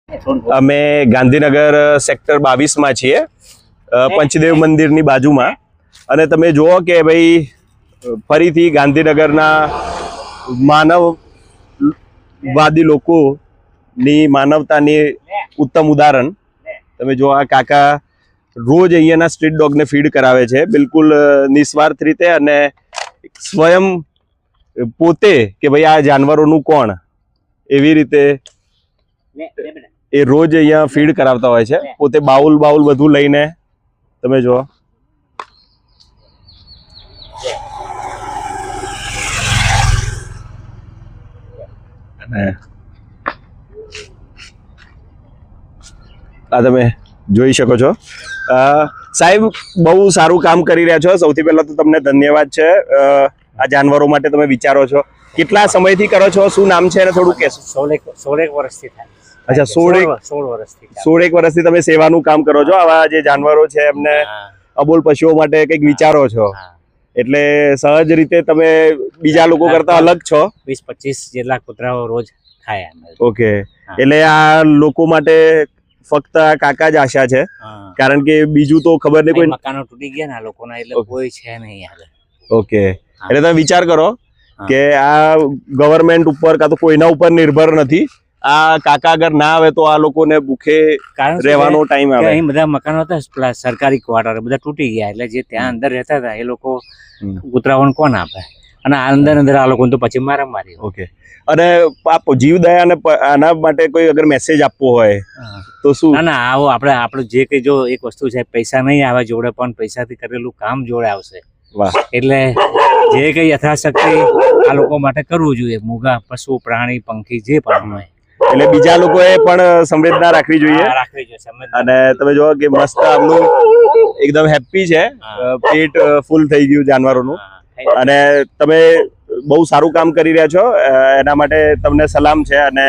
અમે ગાંધીનગર સેક્ટર 22 માં છીએ, પંચદેવ મંદિરની બાજુમાં. અને તમે જુઓ કે ભાઈ ફરીથી ગાંધીનગરના માનવવાદી લોકોની માનવતાની ઉત્તમ ઉદાહરણ તમે જો. આ કાકા રોજ અહીંયાના સ્ટ્રીટ ડોગને ફીડ કરાવે છે, બિલકુલ નિસ્વાર્થ રીતે, અને સ્વયં પોતે કે ભાઈ આ જાનવરોનું કોણ એવી રીતે એ રોજ અહીંયા ફીડ કરાવતા હોય છે. પોતે બાઉલ બધું લઈને તમે જો. અને આ તમે જોઈ શકો છો. સાહેબ બહુ સારું કામ કરી રહ્યા છો. સૌથી પહેલા તો તમને ધન્યવાદ છે. આ જાનવરો માટે તમે વિચારો છો, કેટલા સમયથી કરો છો, શું નામ છે, અને થોડું કહેશો? 16 વર્ષથી થાય. અચ્છા, 16 વર્ષથી તમે સેવાનું કામ કરો છો. આવા જે જાનવરો છે એમને અબોલ પશુઓ માટે કંઈક વિચારો છો, એટલે સહજ રીતે તમે બીજા લોકો કરતા અલગ છો. 20-25 જેટલા કૂતરાઓ રોજ ખાય. ઓકે, એટલે આ લોકો માટે ફક્ત આ કાકા જ આશા છે, કારણ કે બીજું તો ખબર નહીં. કોઈ મકાનો તૂટી ગયા ને લોકોના, એટલે કોઈ છે નહીં યાર. ઓકે, એટલે તમે વિચાર કરો કે આ ગવર્મેન્ટ ઉપર કાં તો કોઈના ઉપર નિર્ભર નથી. આ કાકા અગર ના આવે તો આ લોકોને ભૂખે રહેવાનો ટાઈમ આવે. અહીં બધા મકાનો હતા સરકારી ક્વાર્ટર, બધા તૂટી ગયા, એટલે જે ત્યાં અંદર રહેતા હતા એ લોકો કૂતરાઓને કોણ આપે, અને અંદર આ લોકો તો પછી મારામારી. ઓકે, અને આ જીવદયા અને આના માટે કોઈ અગર મેસેજ આપવો હોય તો શું? ના આવો આપણે જે કઈ, જો એક વસ્તુ છે, પૈસા નહીં આવે જોડે, પણ પૈસાથી કરેલું કામ જોડે આવશે. એટલે જે કઈ યથાશક્તિ આ લોકો માટે કરવું જોઈએ. મૂગા પશુ, પ્રાણી, પંખી જે પણ હોય, એટલે બીજા લોકોએ પણ સંવેદના રાખવી જોઈએ. અને તમે જો કે મસ્ત આમનું એકદમ હેપી છે, પેટ ફૂલ થઈ ગયું જાનવરોનું. અને તમે બહુ સારું કામ કરી રહ્યા છો, એના માટે તમને સલામ છે, અને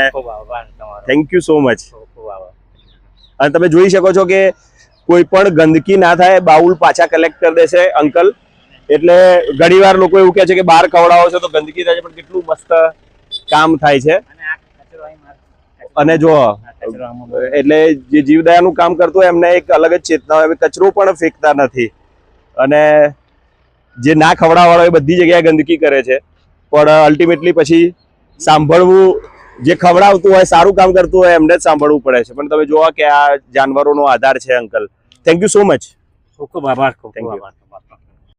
થેન્ક યુ સો મચ. અને તમે જોઈ શકો છો કે કોઈ પણ ગંદકી ના થાય, બાઉલ પાછા કલેક્ટ કરી દેશે અંકલ. એટલે ઘણીવાર લોકો એવું કહે છે કે બહાર ખવડાવો છો તો ગંદકી થાય છે, પણ કેટલું મસ્ત કામ થાય છે. અને જો એટલે જે જીવદયાનું કામ કરતું હોય એમને એક અલગ જ ચેતના હોય, કચરો પણ ફેંકતા નથી. અને જે ના ખવડાવવાળો એ બધી જગ્યાએ ગંદકી કરે છે, પણ અલ્ટિમેટલી પછી સાંભળવું, જે ખવડાવતું હોય, સારું કામ કરતું હોય એમને જ સાંભળવું પડે છે. પણ તમે જોવા કે આ જાનવરોનો આધાર છે uncle. Thank you so much. ખૂબ આભાર.